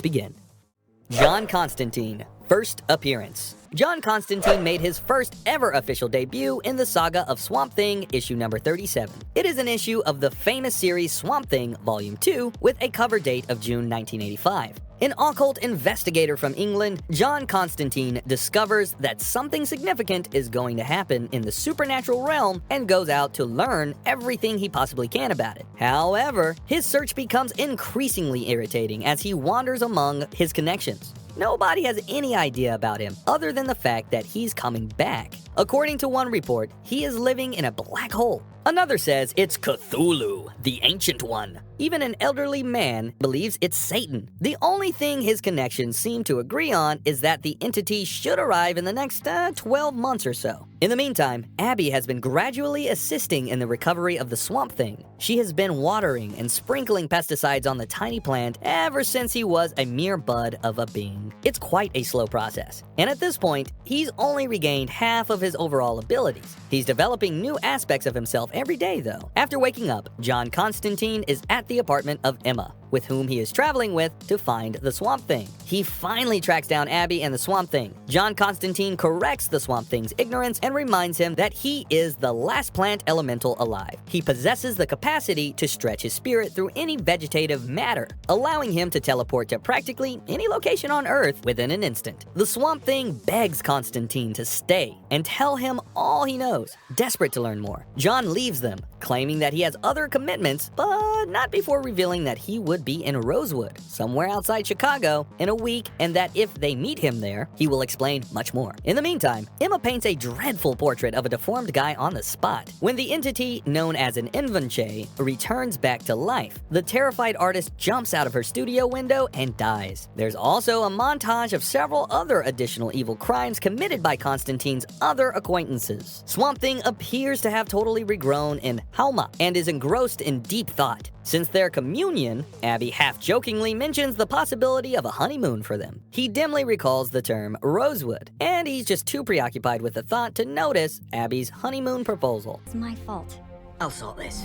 Begin. John Constantine, first appearance. John Constantine made his first ever official debut in the saga of Swamp Thing, issue number 37. It is an issue of the famous series Swamp Thing, Volume 2, with a cover date of June 1985. An occult investigator from England, John Constantine discovers that something significant is going to happen in the supernatural realm and goes out to learn everything he possibly can about it. However, his search becomes increasingly irritating as he wanders among his connections. Nobody has any idea about him other than the fact that he's coming back. According to one report, he is living in a black hole. Another says it's Cthulhu, the Ancient One. Even an elderly man believes it's Satan. The only thing his connections seem to agree on is that the entity should arrive in the next 12 months or so. In the meantime, Abby has been gradually assisting in the recovery of the Swamp Thing. She has been watering and sprinkling pesticides on the tiny plant ever since he was a mere bud of a being. It's quite a slow process, and at this point, he's only regained half of his overall abilities. He's developing new aspects of himself every day, though. After waking up, John Constantine is at the apartment of Emma, with whom he is traveling with to find the Swamp Thing. He finally tracks down Abby and the Swamp Thing. John Constantine corrects the Swamp Thing's ignorance and reminds him that he is the last plant elemental alive. He possesses the capacity to stretch his spirit through any vegetative matter, allowing him to teleport to practically any location on Earth within an instant. The Swamp Thing begs Constantine to stay and tell him all he knows. Desperate to learn more, John leaves them, claiming that he has other commitments, but not before revealing that he would be in Rosewood, somewhere outside Chicago, in a week, and that if they meet him there, he will explain much more. In the meantime, Emma paints a dreadful portrait of a deformed guy on the spot. When the entity, known as an Invenche, returns back to life, the terrified artist jumps out of her studio window and dies. There's also a montage of several other additional evil crimes committed by Constantine's other acquaintances. Swamp Thing appears to have totally regrown in Hauma and is engrossed in deep thought. Since their communion, Abby half-jokingly mentions the possibility of a honeymoon for them. He dimly recalls the term Rosewood, and he's just too preoccupied with the thought to notice Abby's honeymoon proposal. It's my fault. I'll sort this.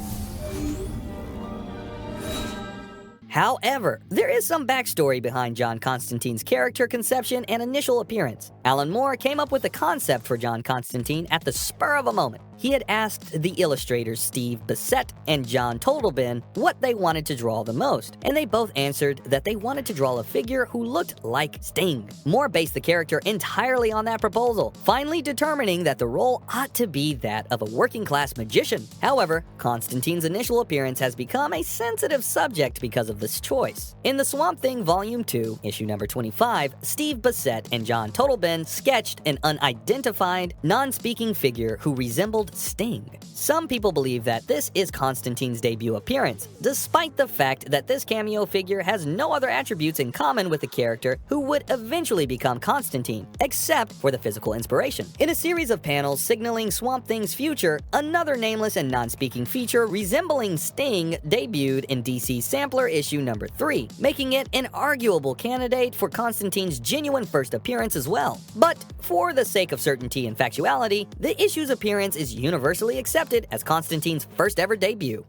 However, there is some backstory behind John Constantine's character conception and initial appearance. Alan Moore came up with the concept for John Constantine at the spur of a moment. He had asked the illustrators Steve Bissette and John Totalbin what they wanted to draw the most, and they both answered that they wanted to draw a figure who looked like Sting. Moore based the character entirely on that proposal, finally determining that the role ought to be that of a working-class magician. However, Constantine's initial appearance has become a sensitive subject because of this choice. In the Swamp Thing Volume 2, issue number 25, Steve Bissette and John Totalbin sketched an unidentified, non-speaking figure who resembled Sting. Some people believe that this is Constantine's debut appearance, despite the fact that this cameo figure has no other attributes in common with the character who would eventually become Constantine, except for the physical inspiration. In a series of panels signaling Swamp Thing's future, another nameless and non-speaking feature resembling Sting debuted in DC Sampler issue number 3, making it an arguable candidate for Constantine's genuine first appearance as well. But for the sake of certainty and factuality, the issue's appearance is universally accepted as Constantine's first ever debut.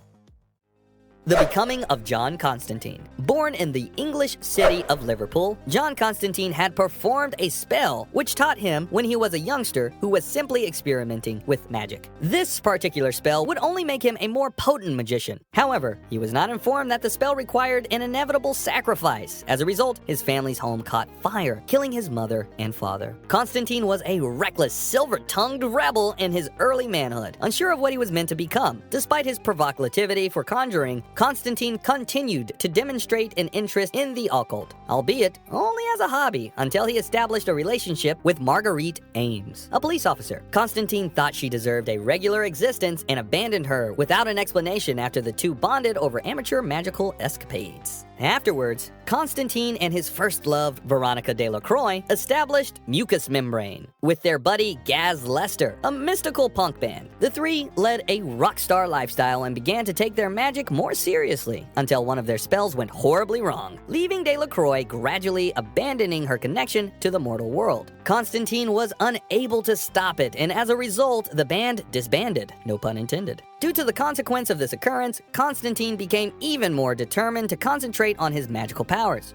The Becoming of John Constantine. Born in the English city of Liverpool, John Constantine had performed a spell which taught him when he was a youngster who was simply experimenting with magic. This particular spell would only make him a more potent magician. However, he was not informed that the spell required an inevitable sacrifice. As a result, his family's home caught fire, killing his mother and father. Constantine was a reckless, silver-tongued rebel in his early manhood, unsure of what he was meant to become. Despite his provocativity for conjuring, Constantine continued to demonstrate an interest in the occult, albeit only as a hobby, until he established a relationship with Marguerite Ames, a police officer. Constantine thought she deserved a regular existence and abandoned her without an explanation after the two bonded over amateur magical escapades. Afterwards, Constantine and his first love, Veronica Delacroix, established Mucus Membrane with their buddy Gaz Lester, a mystical punk band. The three led a rock star lifestyle and began to take their magic more seriously, until one of their spells went horribly wrong, leaving Delacroix gradually abandoning her connection to the mortal world. Constantine was unable to stop it, and as a result, the band disbanded, no pun intended. Due to the consequence of this occurrence, Constantine became even more determined to concentrate on his magical powers.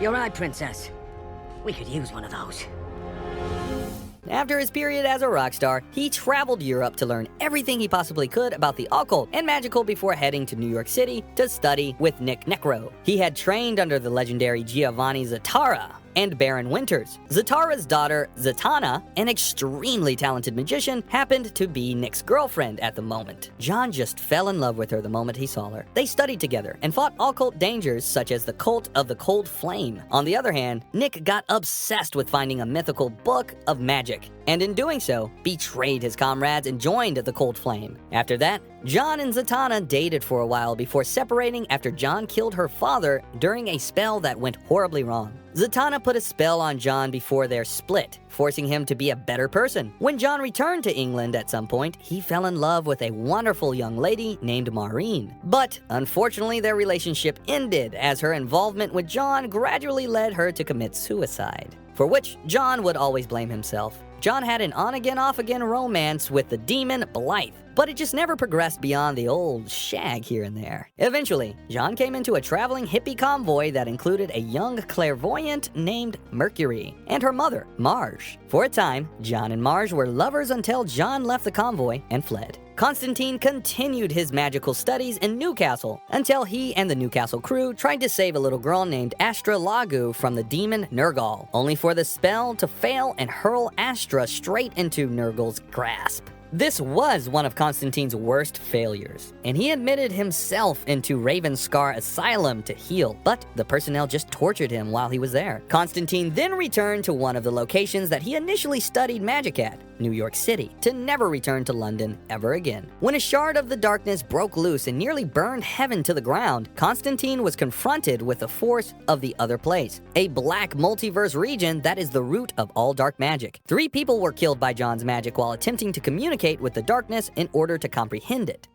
You're right, Princess. We could use one of those. After his period as a rock star, he traveled Europe to learn everything he possibly could about the occult and magical before heading to New York City to study with Nick Necro. He had trained under the legendary Giovanni Zatara and Baron Winters. Zatara's daughter, Zatanna, an extremely talented magician, happened to be Nick's girlfriend at the moment. John just fell in love with her the moment he saw her. They studied together and fought occult dangers such as the cult of the Cold Flame. On the other hand, Nick got obsessed with finding a mythical book of magic, and in doing so, betrayed his comrades and joined the Cold Flame. After that, John and Zatanna dated for a while before separating after John killed her father during a spell that went horribly wrong. Zatanna put a spell on John before their split, forcing him to be a better person. When John returned to England at some point, he fell in love with a wonderful young lady named Maureen. But unfortunately, their relationship ended as her involvement with John gradually led her to commit suicide, for which John would always blame himself. John had an on-again, off-again romance with the demon Blythe, but it just never progressed beyond the old shag here and there. Eventually, John came into a traveling hippie convoy that included a young clairvoyant named Mercury and her mother, Marge. For a time, John and Marge were lovers until John left the convoy and fled. Constantine continued his magical studies in Newcastle until he and the Newcastle crew tried to save a little girl named Astra Lagu from the demon Nergal, only for the spell to fail and hurl Astra straight into Nergal's grasp. This was one of Constantine's worst failures, and he admitted himself into Ravenscar Asylum to heal, but the personnel just tortured him while he was there. Constantine then returned to one of the locations that he initially studied magic at, New York City, to never return to London ever again. When a shard of the darkness broke loose and nearly burned heaven to the ground, Constantine was confronted with the force of the other place, a black multiverse region that is the root of all dark magic. 3 people were killed by John's magic while attempting to communicate with the darkness in order to comprehend it.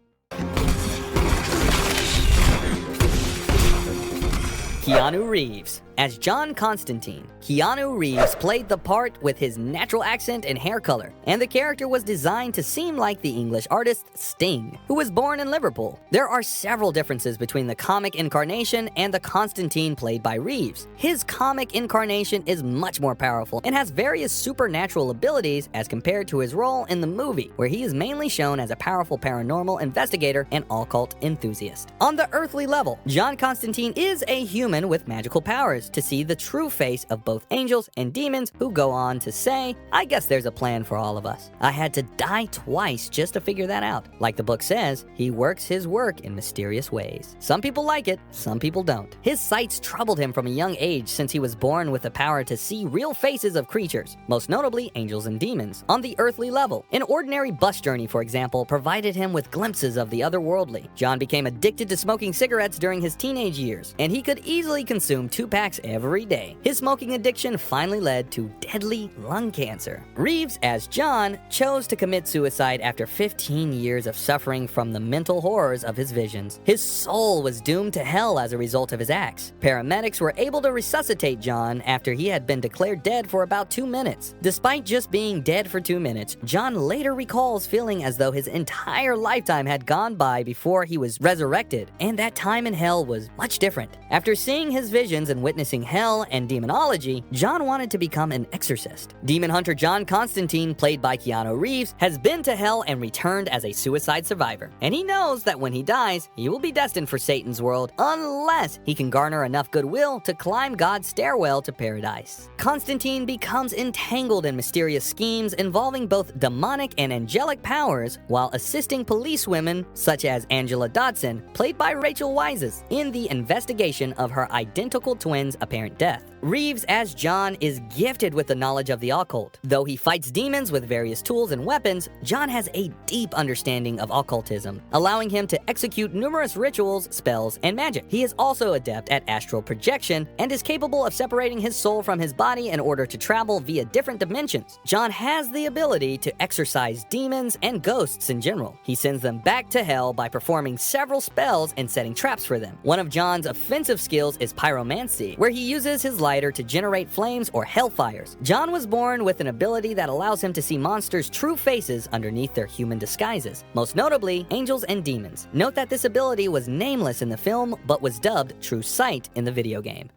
Keanu Reeves as John Constantine. Keanu Reeves played the part with his natural accent and hair color, and the character was designed to seem like the English artist Sting, who was born in Liverpool. There are several differences between the comic incarnation and the Constantine played by Reeves. His comic incarnation is much more powerful and has various supernatural abilities as compared to his role in the movie, where he is mainly shown as a powerful paranormal investigator and occult enthusiast. On the earthly level, John Constantine is a human with magical powers to see the true face of both angels and demons, who go on to say, "I guess there's a plan for all of us. I had to die twice just to figure that out." Like the book says, he works his work in mysterious ways. Some people like it, some people don't. His sights troubled him from a young age since he was born with the power to see real faces of creatures, most notably angels and demons, on the earthly level. An ordinary bus journey, for example, provided him with glimpses of the otherworldly. John became addicted to smoking cigarettes during his teenage years, and he could easily consume 2 packs every day. His smoking addiction finally led to deadly lung cancer. Reeves, as John, chose to commit suicide after 15 years of suffering from the mental horrors of his visions. His soul was doomed to hell as a result of his acts. Paramedics were able to resuscitate John after he had been declared dead for about 2 minutes. Despite just being dead for 2 minutes, John later recalls feeling as though his entire lifetime had gone by before he was resurrected, and that time in hell was much different. After seeing his visions and witnessing hell and demonology, John wanted to become an exorcist. Demon hunter John Constantine, played by Keanu Reeves, has been to hell and returned as a suicide survivor. And he knows that when he dies, he will be destined for Satan's world unless he can garner enough goodwill to climb God's stairwell to paradise. Constantine becomes entangled in mysterious schemes involving both demonic and angelic powers while assisting policewomen such as Angela Dodson, played by Rachel Weisz, in the investigation of her identical twins' apparent death. Reeves, as John, is gifted with the knowledge of the occult. Though he fights demons with various tools and weapons, John has a deep understanding of occultism, allowing him to execute numerous rituals, spells, and magic. He is also adept at astral projection and is capable of separating his soul from his body in order to travel via different dimensions. John has the ability to exorcise demons and ghosts in general. He sends them back to hell by performing several spells and setting traps for them. One of John's offensive skills is pyromancy, where he uses his lighter to generate flames or hellfires. John was born with an ability that allows him to see monsters' true faces underneath their human disguises, most notably angels and demons. Note that this ability was nameless in the film, but was dubbed True Sight in the video game.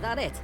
that it?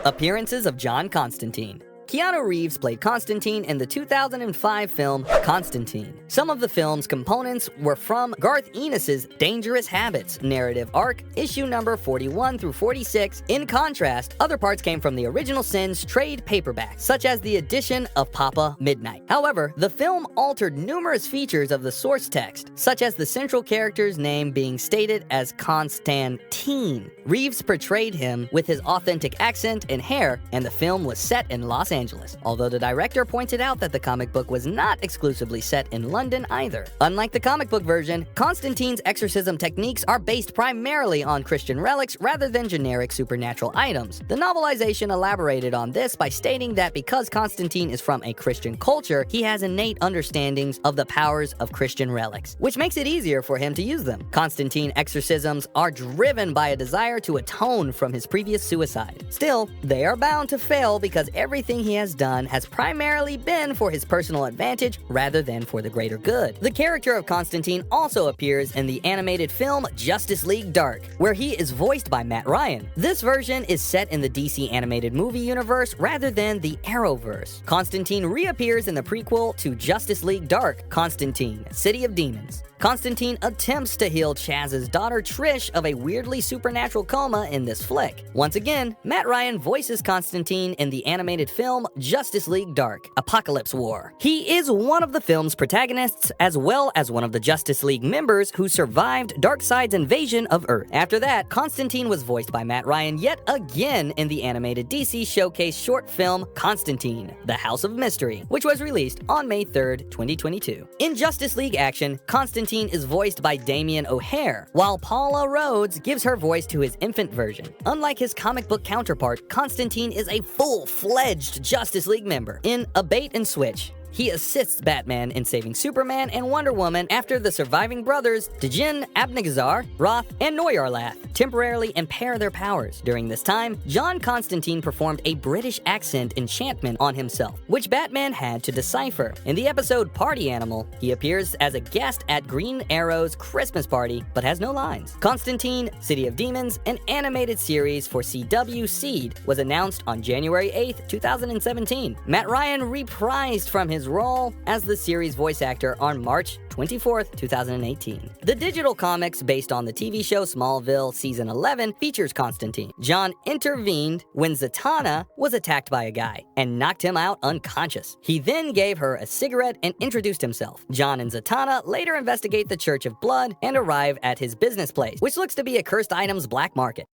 Appearances of John Constantine. Keanu Reeves played Constantine in the 2005 film Constantine. Some of the film's components were from Garth Ennis's Dangerous Habits narrative arc, issue number 41 through 46. In contrast, other parts came from the original Sins trade paperback, such as the addition of Papa Midnight. However, the film altered numerous features of the source text, such as the central character's name being stated as Constantine. Reeves portrayed him with his authentic accent and hair, and the film was set in Los Angeles, although the director pointed out that the comic book was not exclusively set in London either. Unlike the comic book version, Constantine's exorcism techniques are based primarily on Christian relics rather than generic supernatural items. The novelization elaborated on this by stating that because Constantine is from a Christian culture, he has innate understandings of the powers of Christian relics, which makes it easier for him to use them. Constantine exorcisms are driven by a desire to atone from his previous suicide. Still, they are bound to fail because everything he has done has primarily been for his personal advantage rather than for the greater good. The character of Constantine also appears in the animated film Justice League Dark, where he is voiced by Matt Ryan. This version is set in the DC animated movie universe rather than the Arrowverse. Constantine reappears in the prequel to Justice League Dark, Constantine, City of Demons. Constantine attempts to heal Chaz's daughter Trish of a weirdly supernatural coma in this flick. Once again, Matt Ryan voices Constantine in the animated film Justice League Dark, Apocalypse War. He is one of the film's protagonists as well as one of the Justice League members who survived Darkseid's invasion of Earth. After that, Constantine was voiced by Matt Ryan yet again in the animated DC showcase short film Constantine, The House of Mystery, which was released on May 3rd, 2022. In Justice League action, Constantine is voiced by Damian O'Hare, while Paula Rhodes gives her voice to his infant version. Unlike his comic book counterpart, Constantine is a full-fledged Justice League member. In A Bait and Switch, he assists Batman in saving Superman and Wonder Woman after the surviving brothers Djinn, Abnegazar, Roth, and Noyarlath temporarily impair their powers. During this time, John Constantine performed a British accent enchantment on himself, which Batman had to decipher. In the episode Party Animal, he appears as a guest at Green Arrow's Christmas party, but has no lines. Constantine, City of Demons, an animated series for CW Seed, was announced on January 8th, 2017. Matt Ryan reprised from his role as the series voice actor on March 24th, 2018. The digital comics based on the TV show Smallville Season 11 features Constantine. John intervened when Zatanna was attacked by a guy and knocked him out unconscious. He then gave her a cigarette and introduced himself. John and Zatanna later investigate the Church of Blood and arrive at his business place, which looks to be a cursed items black market.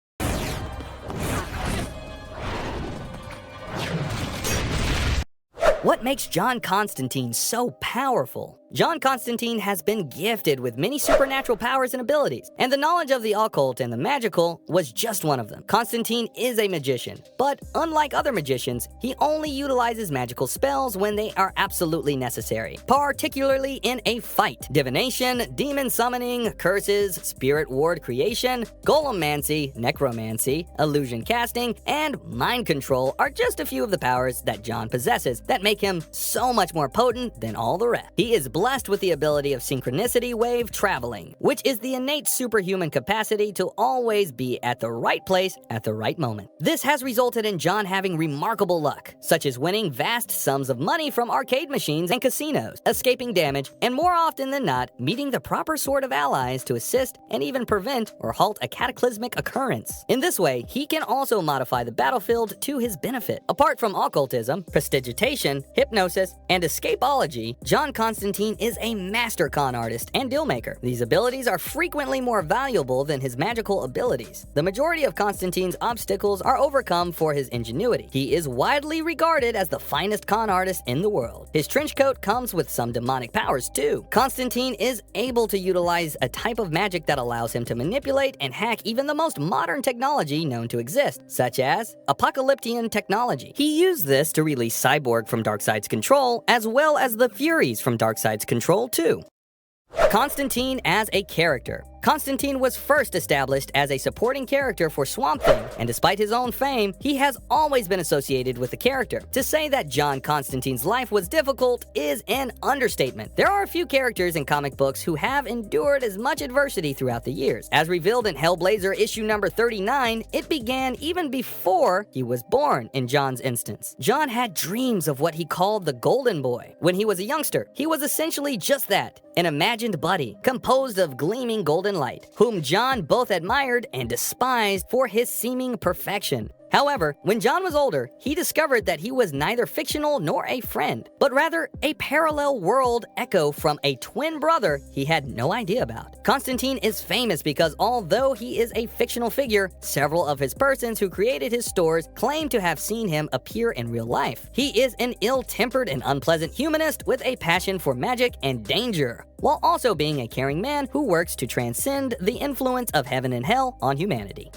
What makes John Constantine so powerful? John Constantine has been gifted with many supernatural powers and abilities, and the knowledge of the occult and the magical was just one of them. Constantine is a magician, but unlike other magicians, he only utilizes magical spells when they are absolutely necessary, particularly in a fight. Divination, demon summoning, curses, spirit ward creation, golemancy, necromancy, illusion casting, and mind control are just a few of the powers that John possesses that make him so much more potent than all the rest. He is blessed with the ability of synchronicity wave traveling, which is the innate superhuman capacity to always be at the right place at the right moment. This has resulted in John having remarkable luck, such as winning vast sums of money from arcade machines and casinos, escaping damage, and more often than not, meeting the proper sort of allies to assist and even prevent or halt a cataclysmic occurrence. In this way, he can also modify the battlefield to his benefit. Apart from occultism, prestidigitation, hypnosis, and escapology, John Constantine is a master con artist and dealmaker. These abilities are frequently more valuable than his magical abilities. The majority of Constantine's obstacles are overcome for his ingenuity. He is widely regarded as the finest con artist in the world. His trench coat comes with some demonic powers too. Constantine is able to utilize a type of magic that allows him to manipulate and hack even the most modern technology known to exist, such as apocalyptian technology. He used this to release Cyborg from Darkseid's control, as well as the Furies from Darkseid's control too. Constantine as a character. Constantine was first established as a supporting character for Swamp Thing, and despite his own fame, he has always been associated with the character. To say that John Constantine's life was difficult is an understatement. There are a few characters in comic books who have endured as much adversity throughout the years. As revealed in Hellblazer issue number 39, it began even before he was born in John's instance. John had dreams of what he called the Golden Boy. When he was a youngster, he was essentially just that, an imagined buddy, composed of gleaming golden light, whom John both admired and despised for his seeming perfection. However, when John was older, he discovered that he was neither fictional nor a friend, but rather a parallel world echo from a twin brother he had no idea about. Constantine is famous because although he is a fictional figure, several of his persons who created his stores claim to have seen him appear in real life. He is an ill-tempered and unpleasant humanist with a passion for magic and danger, while also being a caring man who works to transcend the influence of heaven and hell on humanity.